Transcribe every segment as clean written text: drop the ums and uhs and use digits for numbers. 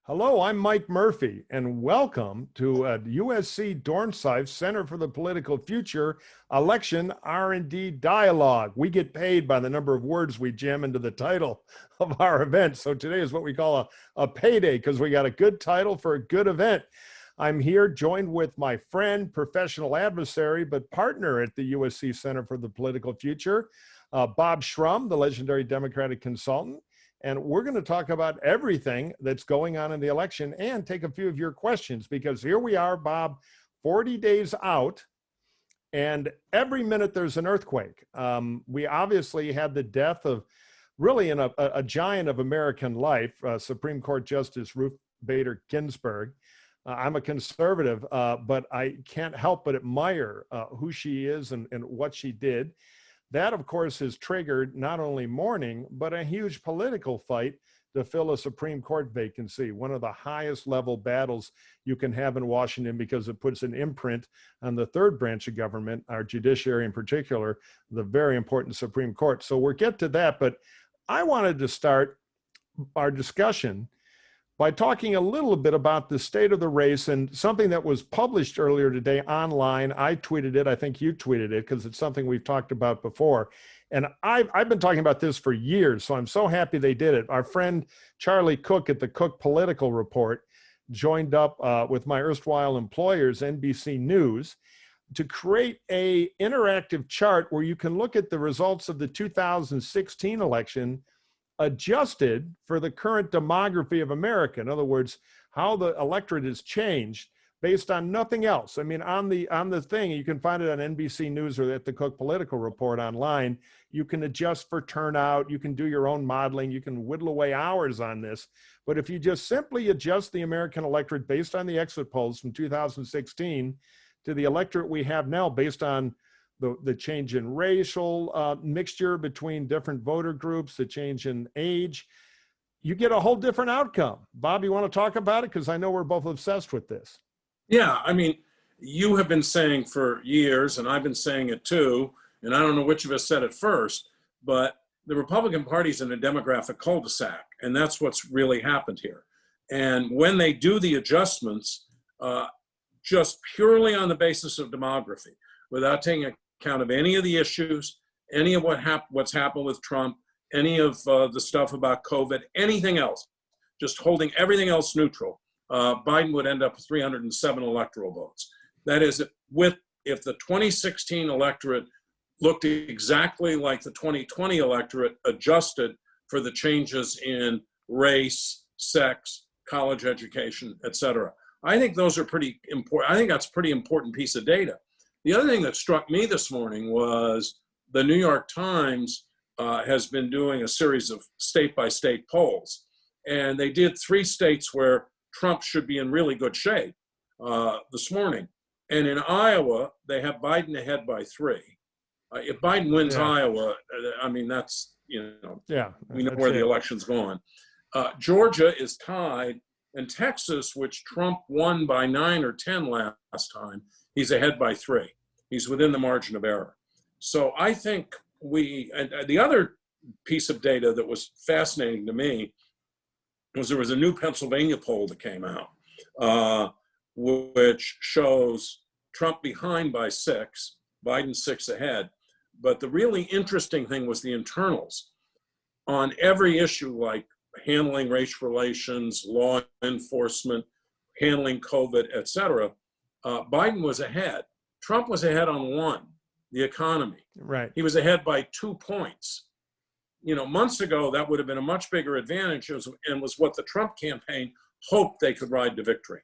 Hello, I'm Mike Murphy, and welcome to USC Dornsife Center for the Political Future Election R&D Dialogue. We get paid by the number of words we jam into the title of our event. So today is what we call a payday because we got a good title for a good event. I'm here joined with my friend, professional adversary, but partner at the USC Center for the Political Future, Bob Shrum, the legendary Democratic consultant. And we're going to talk about everything that's going on in the election and take a few of your questions, because here we are, Bob, 40 days out, and every minute there's an earthquake. We obviously had the death of really a giant of American life, Supreme Court Justice Ruth Bader Ginsburg. I'm a conservative, but I can't help but admire who she is and what she did. That, of course, has triggered not only mourning, but a huge political fight to fill a Supreme Court vacancy, one of the highest level battles you can have in Washington, because it puts an imprint on the third branch of government, our judiciary in particular, the very important Supreme Court. So we'll get to that, but I wanted to start our discussion by talking a little bit about the state of the race and something that was published earlier today online. I tweeted it. I think you tweeted it because it's something we've talked about before. And I've been talking about this for years, so I'm so happy they did it. Our friend Charlie Cook at the Cook Political Report joined up with my erstwhile employers, NBC News, to create an interactive chart where you can look at the results of the 2016 election adjusted for the current demography of America. In other words, how the electorate has changed based on nothing else. I mean, on the thing, you can find it on NBC News or at the Cook Political Report online. You can adjust for turnout. You can do your own modeling. You can whittle away hours on this. But if you just simply adjust the American electorate based on the exit polls from 2016 to the electorate we have now based on the change in racial mixture between different voter groups, the change in age, you get a whole different outcome. Bob, you want to talk about it? Because I know we're both obsessed with this. Yeah, I mean, you have been saying for years, and I've been saying it too, and I don't know which of us said it first, but the Republican Party's in a demographic cul-de-sac, and that's what's really happened here. And when they do the adjustments, just purely on the basis of demography, without taking account of any of the issues, any of what's happened with Trump, any of the stuff about COVID, anything else, just holding everything else neutral, Biden would end up with 307 electoral votes. That is, if the 2016 electorate looked exactly like the 2020 electorate adjusted for the changes in race, sex, college education, et cetera. I think those are pretty important. I think that's a pretty important piece of data. The other thing that struck me this morning was the New York Times has been doing a series of state-by-state polls. And they did 3 states where Trump should be in really good shape this morning. And in Iowa, they have Biden ahead by 3. If Biden wins Iowa, I mean, that's, we know where the election's going. Georgia is tied, and Texas, which Trump won by 9 or 10 last time, he's ahead by 3. He's within the margin of error. So I think the other piece of data that was fascinating to me was there was a new Pennsylvania poll that came out, which shows Trump behind by 6, Biden 6 ahead. But the really interesting thing was the internals. On every issue like handling race relations, law enforcement, handling COVID, et cetera, Biden was ahead. Trump was ahead on 1, the economy. Right. He was ahead by 2 points. Months ago, that would have been a much bigger advantage and was what the Trump campaign hoped they could ride to victory.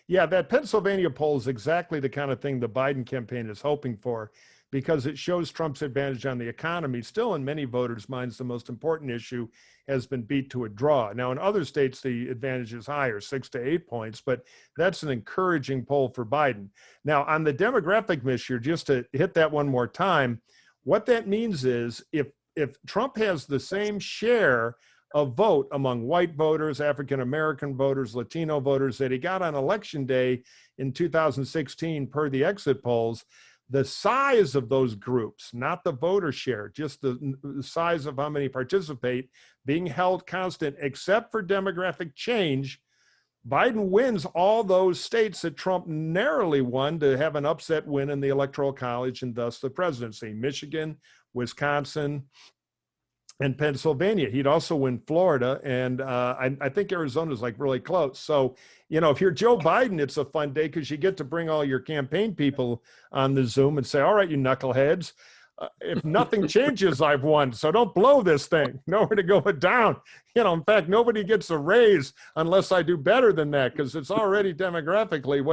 Yeah, that Pennsylvania poll is exactly the kind of thing the Biden campaign is hoping for, because it shows Trump's advantage on the economy. Still, in many voters' minds, the most important issue has been beat to a draw. Now, in other states, the advantage is higher, 6 to 8 points, but that's an encouraging poll for Biden. Now, on the demographic issue, just to hit that one more time, what that means is if Trump has the same share of vote among white voters, African-American voters, Latino voters that he got on election day in 2016 per the exit polls, the size of those groups, not the voter share, just the size of how many participate, being held constant except for demographic change, Biden wins all those states that Trump narrowly won to have an upset win in the Electoral College and thus the presidency: Michigan, Wisconsin, and Pennsylvania. He'd also win Florida, and I think Arizona's like really close. So, you know, if you're Joe Biden, it's a fun day because you get to bring all your campaign people on the Zoom and say, all right, you knuckleheads, if nothing changes, I've won. So don't blow this thing. Nowhere to go but down. You know, in fact, nobody gets a raise unless I do better than that, because it's already demographically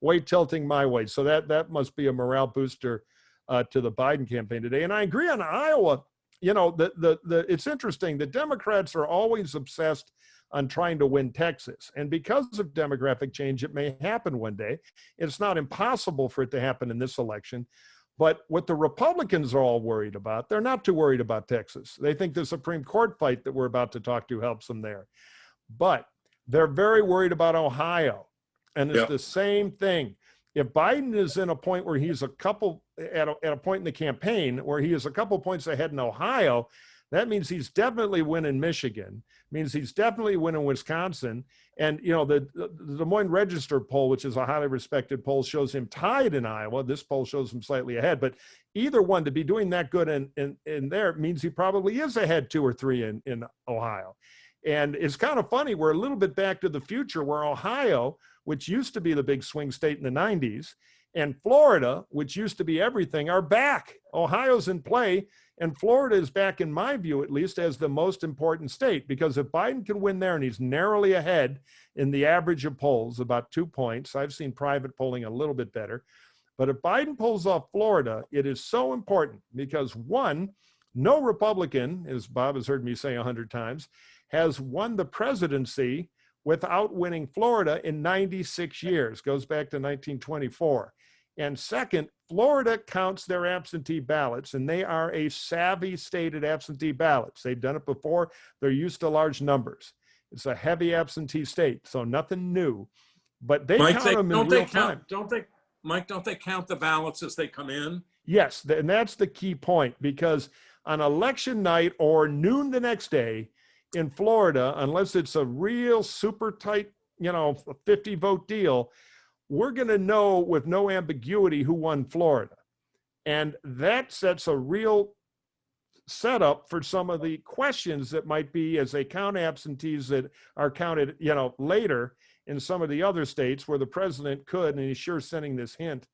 way tilting my way. So that must be a morale booster to the Biden campaign today. And I agree on Iowa. You know, it's interesting. The Democrats are always obsessed on trying to win Texas. And because of demographic change, it may happen one day. It's not impossible for it to happen in this election. But what the Republicans are all worried about, they're not too worried about Texas. They think the Supreme Court fight that we're about to talk to helps them there. But they're very worried about Ohio. And it's the same thing. If Biden is in a point where he's at a point in the campaign where he is a couple points ahead in Ohio, that means he's definitely winning Michigan, means he's definitely winning Wisconsin. And, you know, the Des Moines Register poll, which is a highly respected poll, shows him tied in Iowa. This poll shows him slightly ahead. But either one, to be doing that good in there means he probably is ahead 2 or 3 in Ohio. And it's kind of funny. We're a little bit back to the future where Ohio, which used to be the big swing state in the 90s, and Florida, which used to be everything, are back. Ohio's in play, and Florida is back, in my view, at least, as the most important state, because if Biden can win there and he's narrowly ahead in the average of polls, about 2 points, I've seen private polling a little bit better, but if Biden pulls off Florida, it is so important because, one, no Republican, as Bob has heard me say 100 times, has won the presidency without winning Florida in 96 years, goes back to 1924. And second, Florida counts their absentee ballots, and they are a savvy state at absentee ballots. They've done it before. They're used to large numbers. It's a heavy absentee state, so nothing new. But they count them in real time. Mike, don't they count the ballots as they come in? Yes, and that's the key point, because on election night or noon the next day in Florida, unless it's a real super tight, you know, 50-vote deal, we're going to know with no ambiguity who won Florida. And that sets a real setup for some of the questions that might be as they count absentees that are counted, you know, later in some of the other states where the president could, and he's sure sending this hint,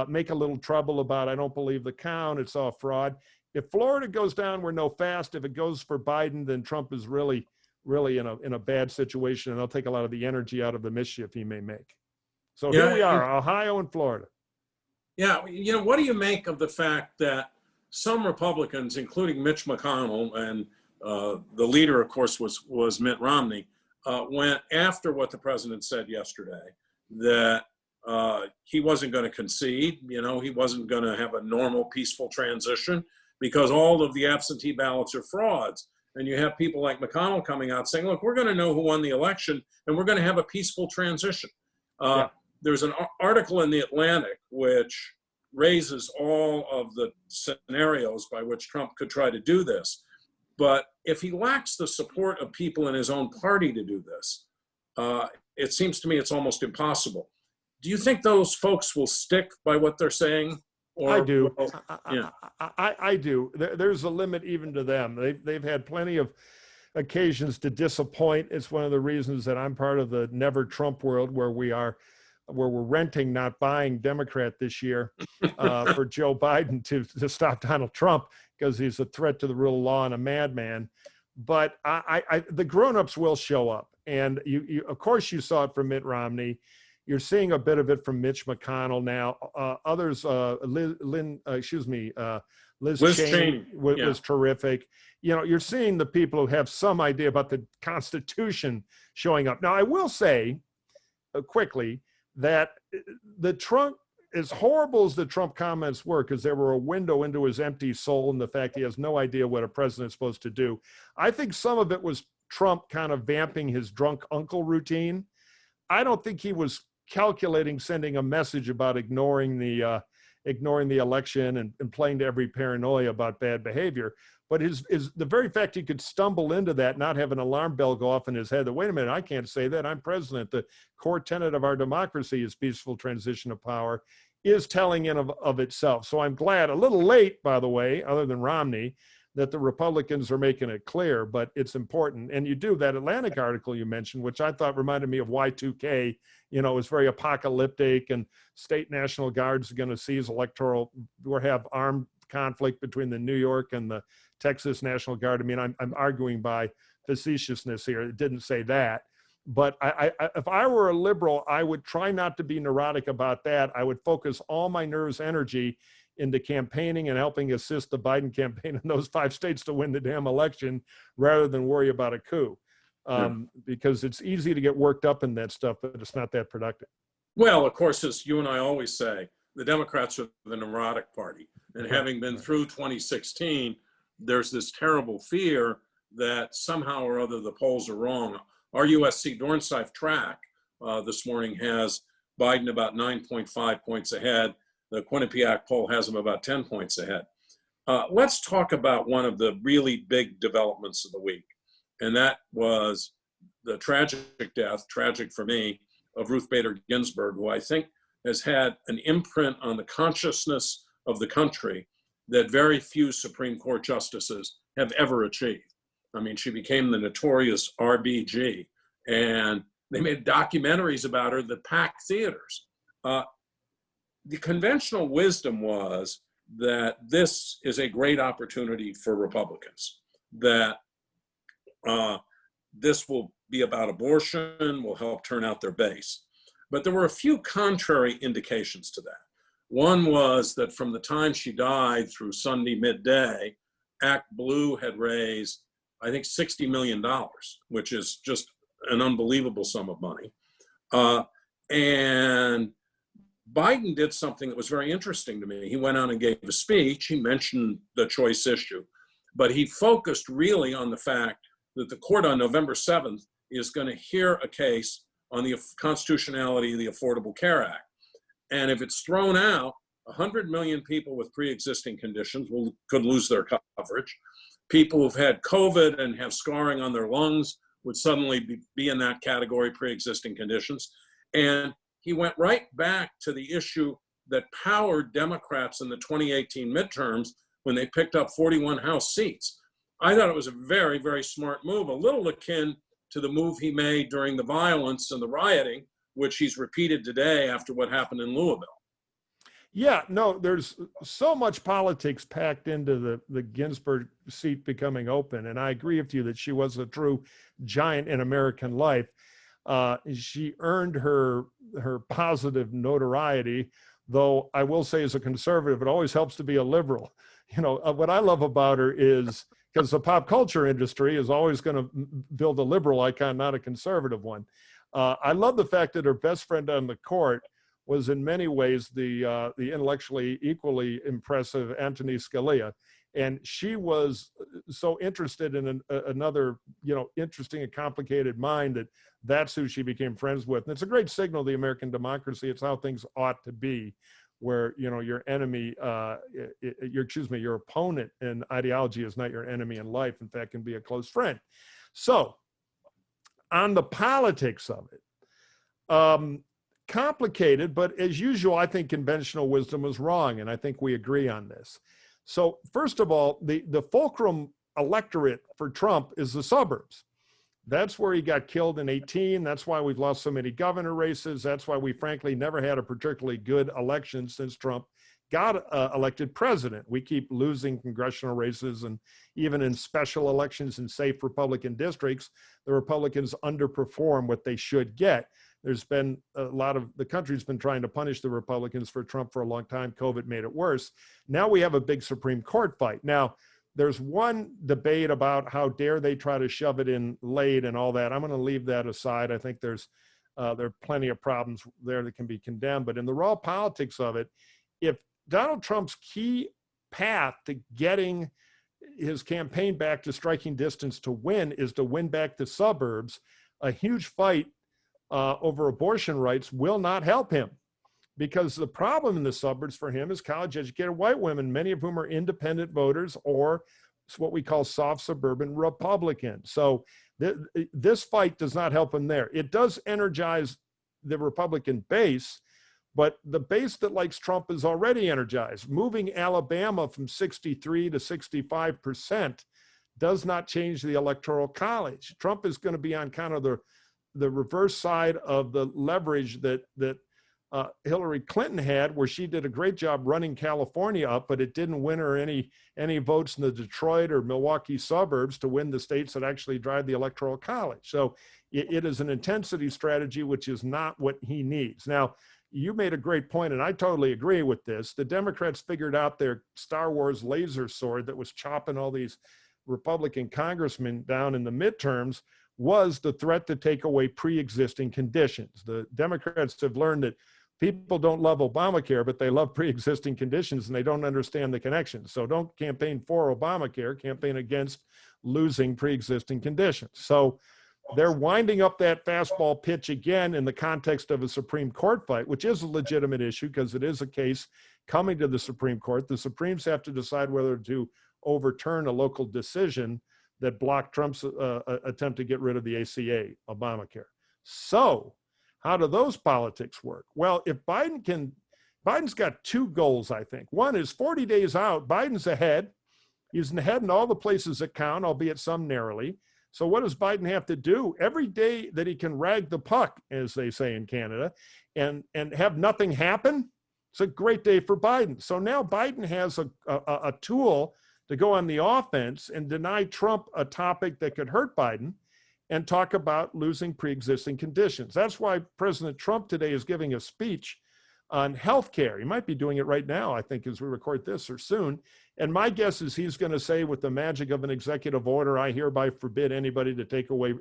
make a little trouble about, I don't believe the count, it's all fraud. If Florida goes down, we're no fast. If it goes for Biden, then Trump is really in a bad situation, and they'll take a lot of the energy out of the mischief he may make. So here we are, Ohio and Florida. Yeah, you know, what do you make of the fact that some Republicans, including Mitch McConnell, and the leader, of course, was Mitt Romney, went after what the president said yesterday, that he wasn't going to concede, you know, he wasn't going to have a normal, peaceful transition because all of the absentee ballots are frauds. And you have people like McConnell coming out saying, look, we're going to know who won the election and we're going to have a peaceful transition. There's an article in The Atlantic which raises all of the scenarios by which Trump could try to do this. But if he lacks the support of people in his own party to do this, it seems to me it's almost impossible. Do you think those folks will stick by what they're saying? Or, I do. Yeah. I do. There's a limit even to them. They've had plenty of occasions to disappoint. It's one of the reasons that I'm part of the never Trump world, where we're renting, not buying Democrat this year for Joe Biden to stop Donald Trump because he's a threat to the rule of law and a madman. But the grownups will show up. And you of course, you saw it from Mitt Romney. You're seeing a bit of it from Mitch McConnell now. Others, Liz Cheney was terrific. You know, you're seeing the people who have some idea about the Constitution showing up. Now, I will say quickly that the Trump, as horrible as the Trump comments were, because they were a window into his empty soul and the fact he has no idea what a president's supposed to do, I think some of it was Trump kind of vamping his drunk uncle routine. I don't think he was calculating sending a message about ignoring the ignoring the election and playing to every paranoia about bad behavior. But the very fact he could stumble into that, not have an alarm bell go off in his head that, wait a minute, I can't say that, I'm president. The core tenet of our democracy is peaceful transition of power, is telling in of itself. So I'm glad, a little late, by the way, other than Romney, that the Republicans are making it clear, but it's important. And you do, that Atlantic article you mentioned, which I thought reminded me of Y2K, you know, it was very apocalyptic, and state National Guards are going to seize electoral, or have armed conflict between the New York and the Texas National Guard. I mean, I'm arguing by facetiousness here. It didn't say that. But if I were a liberal, I would try not to be neurotic about that. I would focus all my nerves energy into campaigning and helping assist the Biden campaign in those 5 states to win the damn election, rather than worry about a coup. Because it's easy to get worked up in that stuff, but it's not that productive. Well, of course, as you and I always say, the Democrats are the neurotic party. And having been through 2016, there's this terrible fear that somehow or other the polls are wrong. Our USC Dornsife track this morning has Biden about 9.5 points ahead. The Quinnipiac poll has him about 10 points ahead. Let's talk about one of the really big developments of the week. And that was the tragic death, tragic for me, of Ruth Bader Ginsburg, who I think has had an imprint on the consciousness of the country that very few Supreme Court justices have ever achieved. I mean, she became the notorious RBG, and they made documentaries about her that packed theaters. The conventional wisdom was that this is a great opportunity for Republicans, that this will be about abortion, will help turn out their base. But there were a few contrary indications to that. One was that from the time she died through Sunday midday, Act Blue had raised, I think, $60 million, which is just an unbelievable sum of money. And Biden did something that was very interesting to me. He went out and gave a speech. He mentioned the choice issue, but he focused really on the fact that the court on November 7th is going to hear a case on the constitutionality of the Affordable Care Act. And if it's thrown out, 100 million people with pre-existing conditions could lose their coverage. People who've had COVID and have scarring on their lungs would suddenly be in that category, pre-existing conditions. And he went right back to the issue that powered Democrats in the 2018 midterms when they picked up 41 House seats. I thought it was a very, very smart move, a little akin to the move he made during the violence and the rioting, which he's repeated today after what happened in Louisville. Yeah, no, there's so much politics packed into the Ginsburg seat becoming open. And I agree with you that she was a true giant in American life. She earned her positive notoriety, though I will say as a conservative, it always helps to be a liberal. You know, what I love about her is, because the pop culture industry is always going to build a liberal icon, not a conservative one. I love the fact that her best friend on the court was in many ways the intellectually equally impressive Anthony Scalia. And she was so interested in another, you know, interesting and complicated mind that that's who she became friends with. And it's a great signal of the American democracy. It's how things ought to be, where, you know, your enemy, your opponent in ideology is not your enemy in life. In fact, can be a close friend. So on the politics of it, complicated, but as usual, I think conventional wisdom was wrong. And I think we agree on this. So first of all, the fulcrum electorate for Trump is the suburbs. That's where he got killed in 2018. That's why we've lost so many governor races. That's why we frankly never had a particularly good election since Trump got elected president. We keep losing congressional races, and even in special elections in safe Republican districts, the Republicans underperform what they should get. There's been a lot of, the country's been trying to punish the Republicans for Trump for a long time. COVID made it worse. Now we have a big Supreme Court fight. Now, there's one debate about how dare they try to shove it in late and all that. I'm going to leave that aside. I think there are plenty of problems there that can be condemned. But in the raw politics of it, if Donald Trump's key path to getting his campaign back to striking distance to win is to win back the suburbs, a huge fight over abortion rights will not help him, because the problem in the suburbs for him is college-educated white women, many of whom are independent voters or what we call soft suburban Republicans. So this fight does not help him there. It does energize the Republican base, but the base that likes Trump is already energized. Moving Alabama from 63 to 65% does not change the Electoral College. Trump is going to be on kind of the reverse side of the leverage that Hillary Clinton had, where she did a great job running California up, but it didn't win her any votes in the Detroit or Milwaukee suburbs to win the states that actually drive the Electoral College. So it is an intensity strategy, which is not what he needs. Now, you made a great point, and I totally agree with this. The Democrats figured out their Star Wars laser sword that was chopping all these Republican congressmen down in the midterms was the threat to take away pre-existing conditions. The Democrats have learned that people don't love Obamacare, but they love pre-existing conditions, and they don't understand the connections. So don't campaign for Obamacare, campaign against losing pre-existing conditions. So they're winding up that fastball pitch again in the context of a Supreme Court fight, which is a legitimate issue because it is a case coming to the Supreme Court. The Supremes have to decide whether to overturn a local decision that blocked Trump's attempt to get rid of the ACA, Obamacare. So how do those politics work? Well, if Biden's got two goals, I think. One is 40 days out, Biden's ahead. He's ahead in all the places that count, albeit some narrowly. So what does Biden have to do? Every day that he can rag the puck, as they say in Canada, and have nothing happen, it's a great day for Biden. So now Biden has a tool to go on the offense and deny Trump a topic that could hurt Biden and talk about losing pre-existing conditions. That's why President Trump today is giving a speech on healthcare. He might be doing it right now, I think, as we record this or soon. And my guess is he's going to say, with the magic of an executive order, I hereby forbid anybody to take away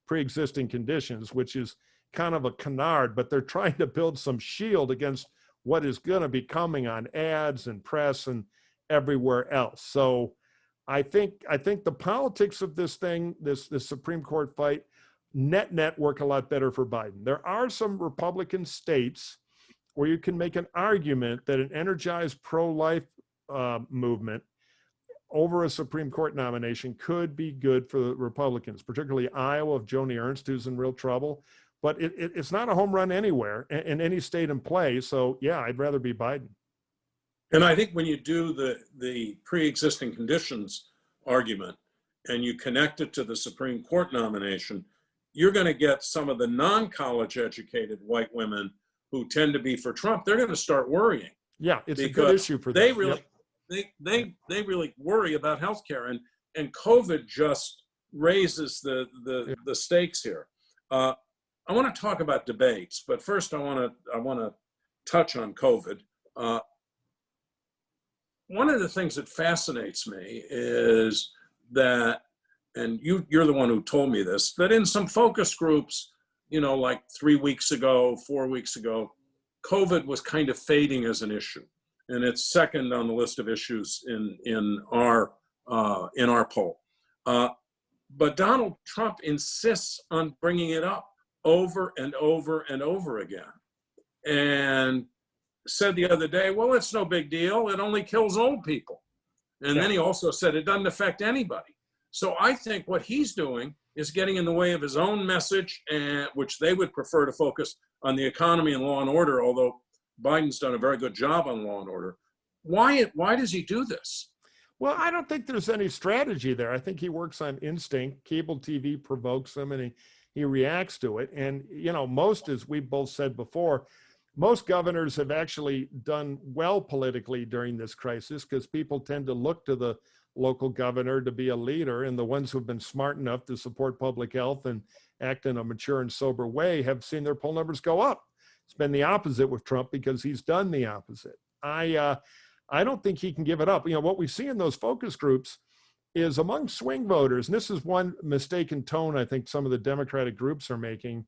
pre-existing conditions, which is kind of a canard, but they're trying to build some shield against what is going to be coming on ads and press and everywhere else. So I think the politics of this thing, this Supreme Court fight, net work a lot better for Biden. There are some Republican states where you can make an argument that an energized pro-life movement over a Supreme Court nomination could be good for the Republicans, particularly Iowa, of Joni Ernst, who's in real trouble. But it's not a home run anywhere in any state in play. So yeah, I'd rather be Biden. And I think when you do the pre-existing conditions argument and you connect it to the Supreme Court nomination, you're going to get some of the non-college educated white women who tend to be for Trump. They're going to start worrying. Yeah, it's a good issue for them. They really, they really worry about healthcare, and COVID just raises the stakes here. I want to talk about debates, but first I want to touch on COVID. One of the things that fascinates me is that, and you're the one who told me this, that in some focus groups, like 3 weeks ago, 4 weeks ago, COVID was kind of fading as an issue, and it's second on the list of issues in our poll. But Donald Trump insists on bringing it up over and over and over again, and said the other day, well, it's no big deal. It only kills old people. And then he also said it doesn't affect anybody. So I think what he's doing is getting in the way of his own message, and which they would prefer to focus on the economy and law and order, although Biden's done a very good job on law and order. Why does he do this? Well, I don't think there's any strategy there. I think he works on instinct. Cable TV provokes him, and he reacts to it. And, most, as we both said before, most governors have actually done well politically during this crisis because people tend to look to the local governor to be a leader, and the ones who've been smart enough to support public health and act in a mature and sober way have seen their poll numbers go up. It's been the opposite with Trump because he's done the opposite. I don't think he can give it up. What we see in those focus groups is among swing voters, and this is one mistaken tone I think some of the Democratic groups are making.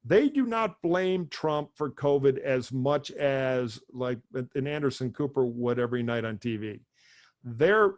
They do not blame Trump for COVID as much as like an Anderson Cooper would every night on TV. Their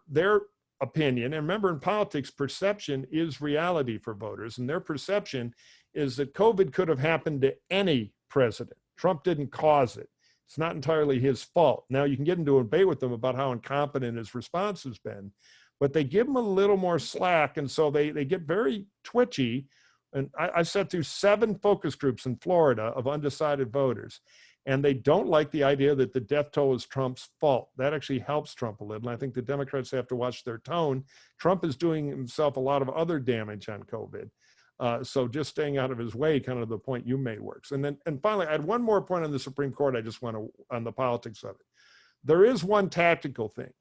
opinion, and remember in politics, perception is reality for voters, and their perception is that COVID could have happened to any president. Trump didn't cause it. It's not entirely his fault. Now, you can get into a debate with them about how incompetent his response has been, but they give him a little more slack. And so they get very twitchy. And I sat through 7 focus groups in Florida of undecided voters, and they don't like the idea that the death toll is Trump's fault. That actually helps Trump a little. And I think the Democrats have to watch their tone. Trump is doing himself a lot of other damage on COVID. So just staying out of his way, kind of the point you made, works. And finally, I had one more point on the Supreme Court. I just want to, on the politics of it. There is one tactical thing.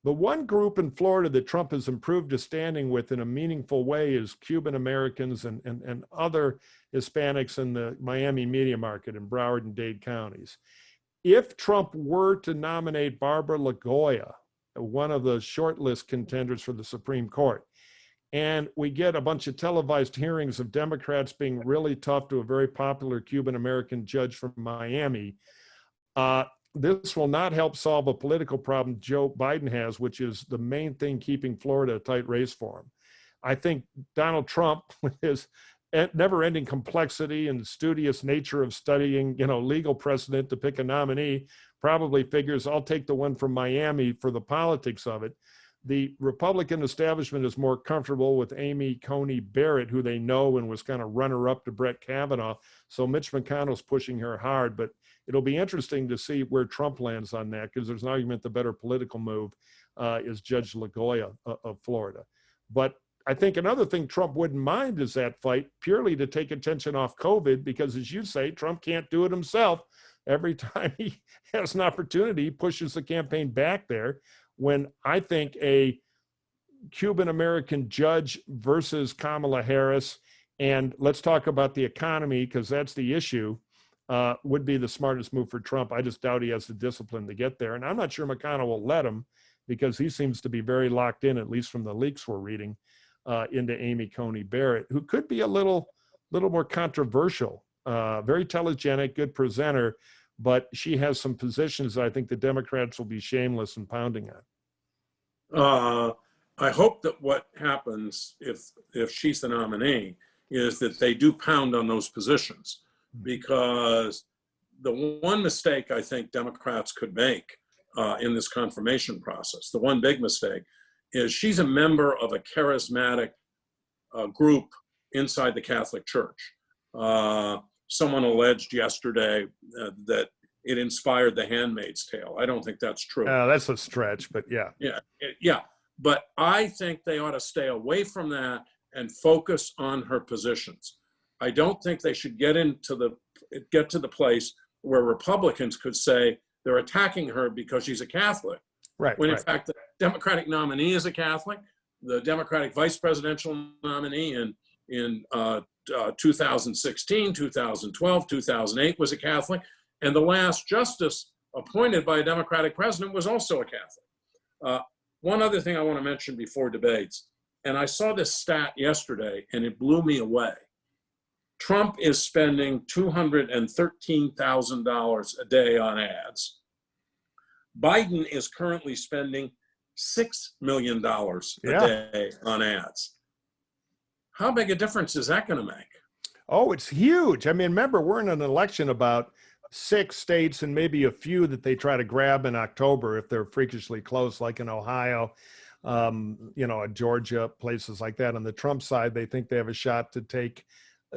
The one group in Florida that Trump has improved his standing with in a meaningful way is Cuban Americans and other Hispanics in the Miami media market in Broward and Dade counties. If Trump were to nominate Barbara LaGoya, one of the shortlist contenders for the Supreme Court, and we get a bunch of televised hearings of Democrats being really tough to a very popular Cuban American judge from Miami, this will not help solve a political problem Joe Biden has, which is the main thing keeping Florida a tight race for him. I think Donald Trump, with his never-ending complexity and studious nature of studying, legal precedent to pick a nominee, probably figures, I'll take the one from Miami for the politics of it. The Republican establishment is more comfortable with Amy Coney Barrett, who they know and was kind of runner-up to Brett Kavanaugh. So Mitch McConnell's pushing her hard, but it'll be interesting to see where Trump lands on that, because there's an argument the better political move is Judge LaGoya of Florida. But I think another thing Trump wouldn't mind is that fight, purely to take attention off COVID, because as you say, Trump can't do it himself. Every time he has an opportunity, he pushes the campaign back there. When I think a Cuban American judge versus Kamala Harris, and let's talk about the economy, because that's the issue, would be the smartest move for Trump. I just doubt he has the discipline to get there. And I'm not sure McConnell will let him, because he seems to be very locked in, at least from the leaks we're reading, into Amy Coney Barrett, who could be a little more controversial, very telegenic, good presenter, but she has some positions that I think the Democrats will be shameless in pounding on. I hope that what happens if she's the nominee is that they do pound on those positions, because the one mistake I think Democrats could make in this confirmation process, the one big mistake, is she's a member of a charismatic group inside the Catholic Church. Someone alleged yesterday that it inspired The Handmaid's Tale. I don't think that's true. That's a stretch, but yeah. Yeah. But I think they ought to stay away from that and focus on her positions. I don't think they should get to the place where Republicans could say they're attacking her because she's a Catholic. Right. When in fact the Democratic nominee is a Catholic. The Democratic vice presidential nominee in 2016, 2012, 2008 was a Catholic. And the last justice appointed by a Democratic president was also a Catholic. One other thing I want to mention before debates, and I saw this stat yesterday and it blew me away. Trump is spending $213,000 a day on ads. Biden is currently spending $6 million a day on ads. How big a difference is that going to make? Oh, it's huge. I mean, remember, we're in an election about 6 states and maybe a few that they try to grab in October if they're freakishly close, like in Ohio, Georgia, places like that. On the Trump side, they think they have a shot to take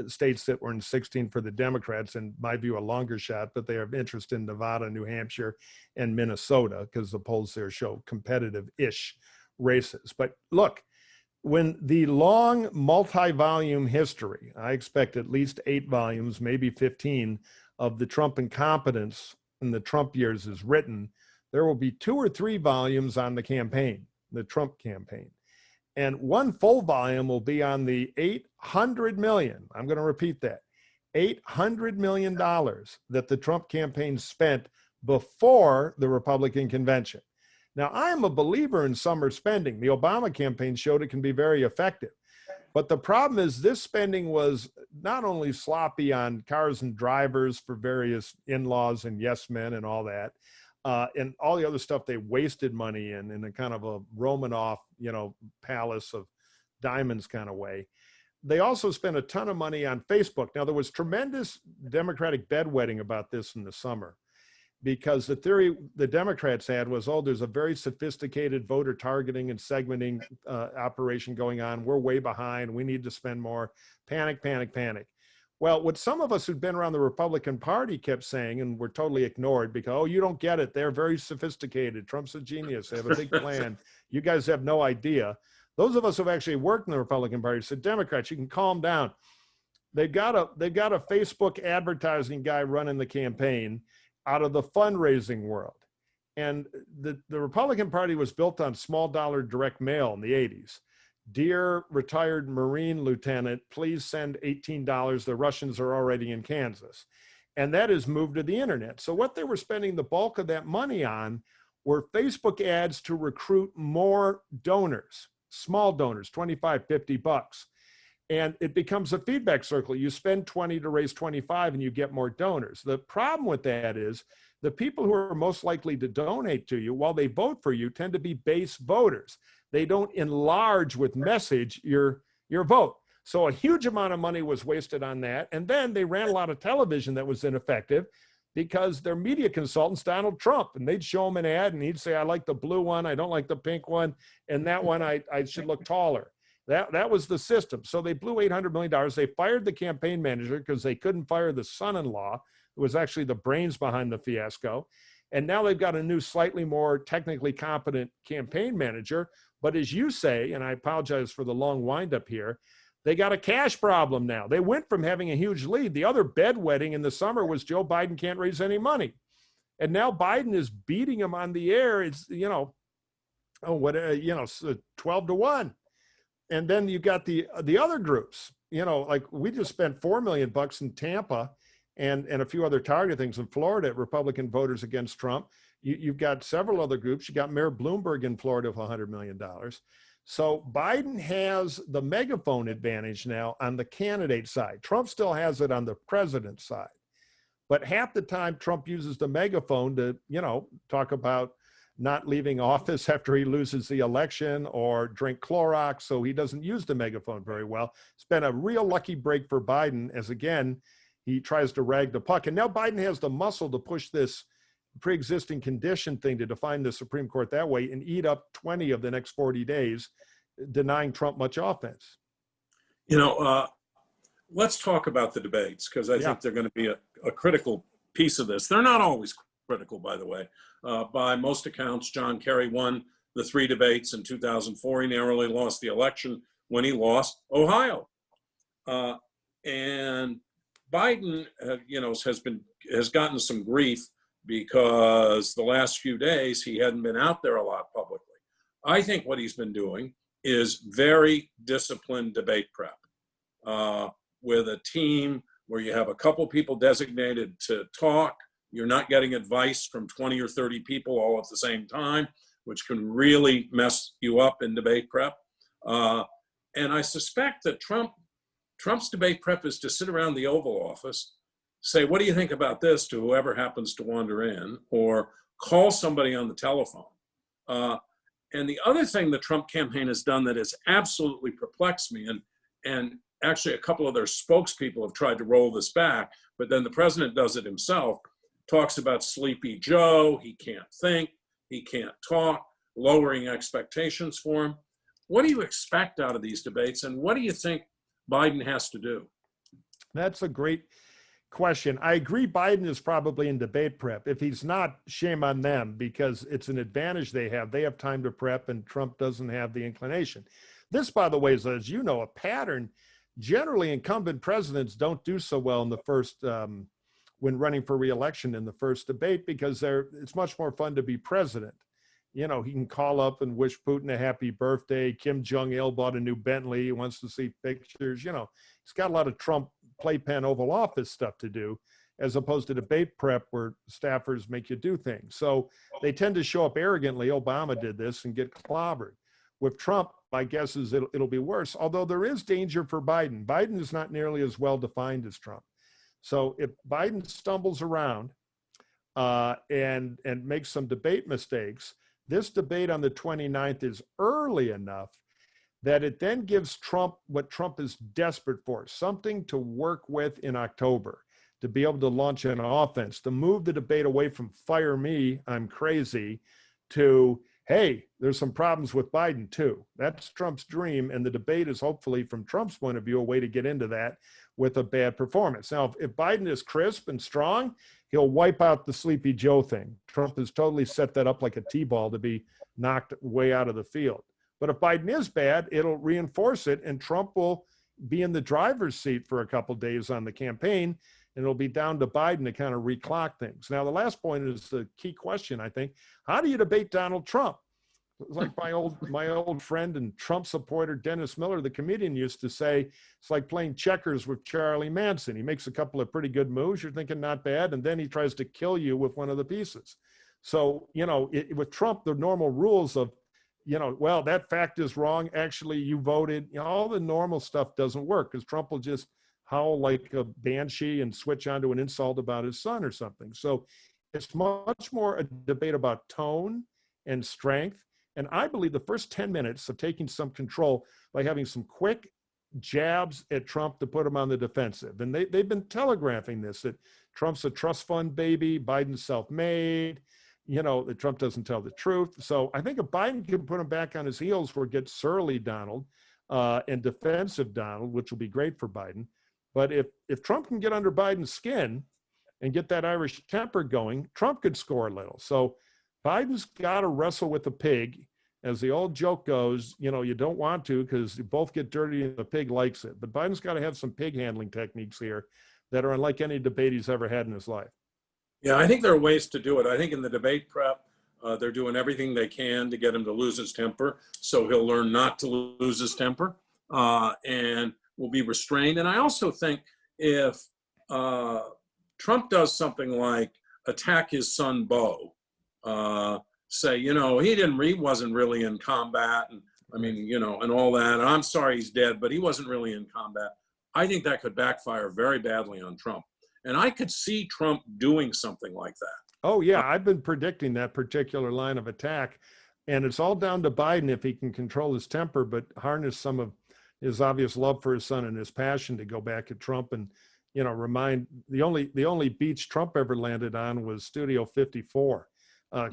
states that were in 16 for the Democrats, in my view, a longer shot, but they have interest in Nevada, New Hampshire, and Minnesota, because the polls there show competitive-ish races. But look, when the long multi-volume history, I expect at least 8 volumes, maybe 15, of the Trump incompetence in the Trump years is written, there will be 2 or 3 volumes on the campaign, the Trump campaign. And 1 full volume will be on the $800 million, I'm going to repeat that, $800 million that the Trump campaign spent before the Republican convention. Now, I am a believer in summer spending. The Obama campaign showed it can be very effective. But the problem is this spending was not only sloppy on cars and drivers for various in-laws and yes men and all that, and all the other stuff they wasted money in a kind of a Romanoff, palace of diamonds kind of way. They also spent a ton of money on Facebook. Now, there was tremendous Democratic bedwetting about this in the summer. because the theory the Democrats had was, oh, there's a very sophisticated voter targeting and segmenting operation going on. We're way behind. We need to spend more. Panic, panic, panic. Well, what some of us who'd been around the Republican Party kept saying, and were totally ignored because, oh, you don't get it. They're very sophisticated. Trump's a genius. They have a big plan. You guys have no idea. Those of us who've actually worked in the Republican Party said, Democrats, you can calm down. They've got a Facebook advertising guy running the campaign out of the fundraising world. And the Republican Party was built on small dollar direct mail in the 80s. Dear retired Marine lieutenant, please send $18. The Russians are already in Kansas. And that has moved to the internet. So what they were spending the bulk of that money on were Facebook ads to recruit more donors, small donors, 25, 50 bucks. And it becomes a feedback circle. You spend 20 to raise 25 and you get more donors. The problem with that is the people who are most likely to donate to you while they vote for you tend to be base voters. They don't enlarge with message your vote. So a huge amount of money was wasted on that. And then they ran a lot of television that was ineffective because their media consultants, Donald Trump, and they'd show him an ad and he'd say, I like the blue one, I don't like the pink one, and that one I should look taller. That was the system. So they blew $800 million. They fired the campaign manager because they couldn't fire the son-in-law, who was actually the brains behind the fiasco. And now they've got a new, slightly more technically competent campaign manager. But as you say, and I apologize for the long windup here, they got a cash problem now. They went from having a huge lead. The other bedwetting in the summer was Joe Biden can't raise any money. And now Biden is beating him on the air. It's, 12-1. And then you got the other groups, like we just spent $4 million in Tampa and a few other target things in Florida at Republican voters against Trump. You've got several other groups. You got Mayor Bloomberg in Florida with $100 million. So Biden has the megaphone advantage now on the candidate side. Trump still has it on the president's side. But half the time Trump uses the megaphone to, talk about not leaving office after he loses the election or drink Clorox, so he doesn't use the megaphone very well. It's been a real lucky break for Biden as, again, he tries to rag the puck. And now Biden has the muscle to push this pre-existing condition thing to define the Supreme Court that way and eat up 20 of the next 40 days, denying Trump much offense. Let's talk about the debates, because I think they're going to be a critical piece of this. They're not always critical, by the way. By most accounts, John Kerry won the 3 debates in 2004. He narrowly lost the election when he lost Ohio. And Biden, has gotten some grief because the last few days he hadn't been out there a lot publicly. I think what he's been doing is very disciplined debate prep with a team where you have a couple people designated to talk. You're not getting advice from 20 or 30 people all at the same time, which can really mess you up in debate prep. And I suspect that Trump's debate prep is to sit around the Oval Office, say, what do you think about this to whoever happens to wander in, or call somebody on the telephone. And the other thing the Trump campaign has done that has absolutely perplexed me, and actually a couple of their spokespeople have tried to roll this back, but then the president does it himself, talks about Sleepy Joe, he can't think, he can't talk, lowering expectations for him. What do you expect out of these debates, and what do you think Biden has to do? That's a great question. I agree Biden is probably in debate prep. If he's not, shame on them, because it's an advantage they have. They have time to prep and Trump doesn't have the inclination. This, by the way, is, as you know, a pattern. Generally, incumbent presidents don't do so well in the first, when running for re-election in the first debate, because it's much more fun to be president. He can call up and wish Putin a happy birthday. Kim Jong-il bought a new Bentley. He wants to see pictures. He's got a lot of Trump playpen Oval Office stuff to do, as opposed to debate prep where staffers make you do things. So they tend to show up arrogantly. Obama did this and get clobbered. With Trump, my guess is it'll be worse, although there is danger for Biden. Biden is not nearly as well defined as Trump. So if Biden stumbles around and makes some debate mistakes, this debate on the 29th is early enough that it then gives Trump what Trump is desperate for, something to work with in October. to be able to launch an offense, to move the debate away from fire me, I'm crazy, to, hey, there's some problems with Biden too. That's Trump's dream. And the debate is hopefully, from Trump's point of view, a way to get into that with a bad performance. Now, if Biden is crisp and strong, he'll wipe out the Sleepy Joe thing. Trump has totally set that up like a T-ball to be knocked way out of the field. But if Biden is bad, it'll reinforce it, and Trump will be in the driver's seat for a couple of days on the campaign, and it'll be down to Biden to kind of reclock things. Now, the last point is the key question, I think. How do you debate Donald Trump? It's like my old friend and Trump supporter, Dennis Miller, the comedian, used to say, it's like playing checkers with Charlie Manson. He makes a couple of pretty good moves. You're thinking not bad. And then he tries to kill you with one of the pieces. So, with Trump, the normal rules of, well, that fact is wrong. Actually, you voted. All the normal stuff doesn't work, because Trump will just howl like a banshee and switch onto an insult about his son or something. So it's much more a debate about tone and strength. And I believe the first 10 minutes of taking some control by having some quick jabs at Trump to put him on the defensive. And they've been telegraphing this, that Trump's a trust fund baby, Biden's self-made, that Trump doesn't tell the truth. So I think if Biden can put him back on his heels where it gets surly Donald and defensive Donald, which will be great for Biden. But if Trump can get under Biden's skin and get that Irish temper going, Trump could score a little. So Biden's got to wrestle with the pig. As the old joke goes, you don't want to, because you both get dirty and the pig likes it. But Biden's got to have some pig handling techniques here that are unlike any debate he's ever had in his life. Yeah, I think there are ways to do it. I think in the debate prep, they're doing everything they can to get him to lose his temper, so he'll learn not to lose his temper and will be restrained. And I also think if Trump does something like attack his son Beau, say, he wasn't really in combat, and and all that. And I'm sorry he's dead, but he wasn't really in combat. I think that could backfire very badly on Trump. And I could see Trump doing something like that. Oh, yeah. I've been predicting that particular line of attack. And it's all down to Biden if he can control his temper, but harness some of his obvious love for his son and his passion to go back at Trump and, remind the only beach Trump ever landed on was Studio 54.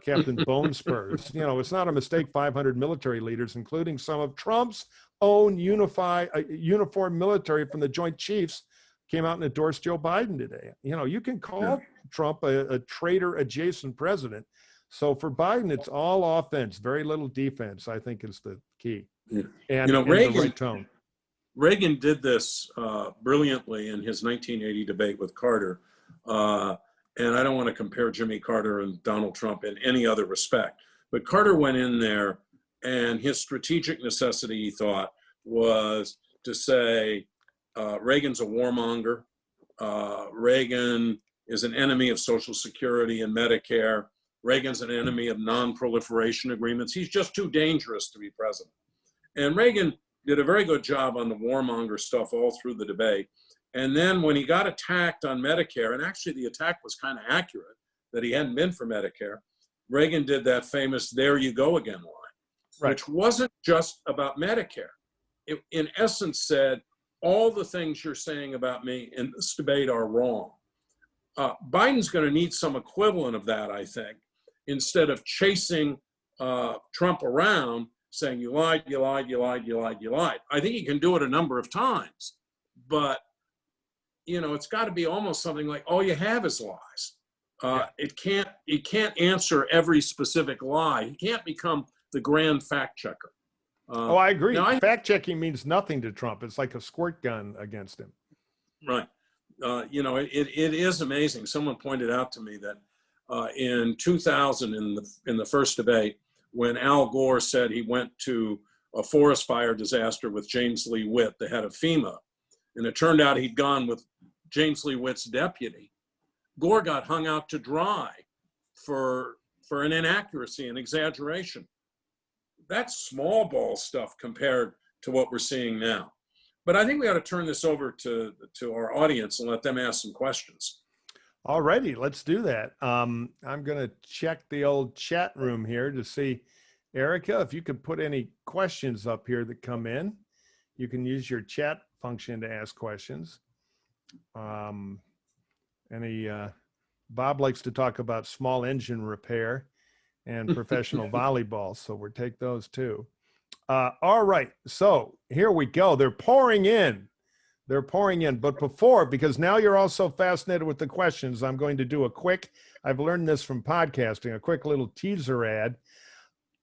Captain Bone Spurs. It's not a mistake 500 military leaders, including some of Trump's own uniformed military from the Joint Chiefs, came out and endorsed Joe Biden today. You can call Trump a traitor adjacent president. So for Biden, it's all offense, very little defense, I think, is the key. Yeah. And Reagan, the right tone. Reagan did this brilliantly in his 1980 debate with Carter. And I don't want to compare Jimmy Carter and Donald Trump in any other respect. But Carter went in there, and his strategic necessity, he thought, was to say, Reagan's a warmonger. Reagan is an enemy of Social Security and Medicare. Reagan's an enemy of non-proliferation agreements. He's just too dangerous to be president. And Reagan did a very good job on the warmonger stuff all through the debate. And then when he got attacked on Medicare, and actually the attack was kind of accurate, that he hadn't been for Medicare, Reagan did that famous "there you go again" line, right, which wasn't just about Medicare. It, in essence, said, all the things you're saying about me in this debate are wrong. Biden's going to need some equivalent of that, I think, instead of chasing Trump around saying, you lied, you lied, you lied, you lied, you lied. I think he can do it a number of times, but it's got to be almost something like, all you have is lies. It can't answer every specific lie. He can't become the grand fact checker. I agree. Fact checking means nothing to Trump. It's like a squirt gun against him. Right. It is amazing. Someone pointed out to me that in 2000, in the first debate, when Al Gore said he went to a forest fire disaster with James Lee Witt, the head of FEMA, and it turned out he'd gone with James Lee Witt's deputy, Gore got hung out to dry for an inaccuracy and exaggeration. That's small ball stuff compared to what we're seeing now. But I think we ought to turn this over to our audience and let them ask some questions. All righty, let's do that. I'm going to check the old chat room here to see, Erica, if you could put any questions up here that come in. You can use your chat function to ask questions. Any, Bob likes to talk about small engine repair and professional volleyball, so we'll take those too. All right, so here we go. They're pouring in. They're pouring in. But before, because now you're all so fascinated with the questions, I'm going to do a quick, I've learned this from podcasting, a quick little teaser ad.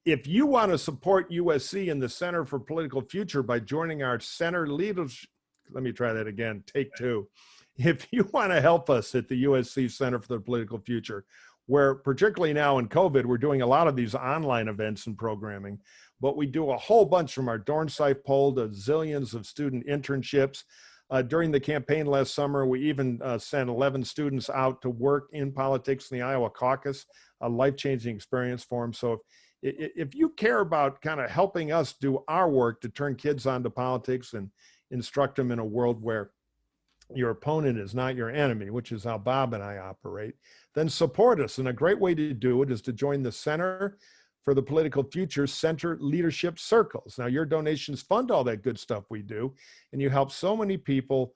If you want to support USC and the Center for Political Future by joining our center leadership, let me try that again, take two. If you want to help us at the USC Center for the Political Future, where particularly now in COVID, we're doing a lot of these online events and programming, but we do a whole bunch from our Dornsife poll to zillions of student internships. During the campaign last summer, we even sent 11 students out to work in politics in the Iowa caucus, a life-changing experience for them. So if you care about kind of helping us do our work to turn kids onto politics and instruct them in a world where your opponent is not your enemy, which is how Bob and I operate, then support us. And a great way to do it is to join the Center for the Political Future Center Leadership Circles. Now, your donations fund all that good stuff we do, and you help so many people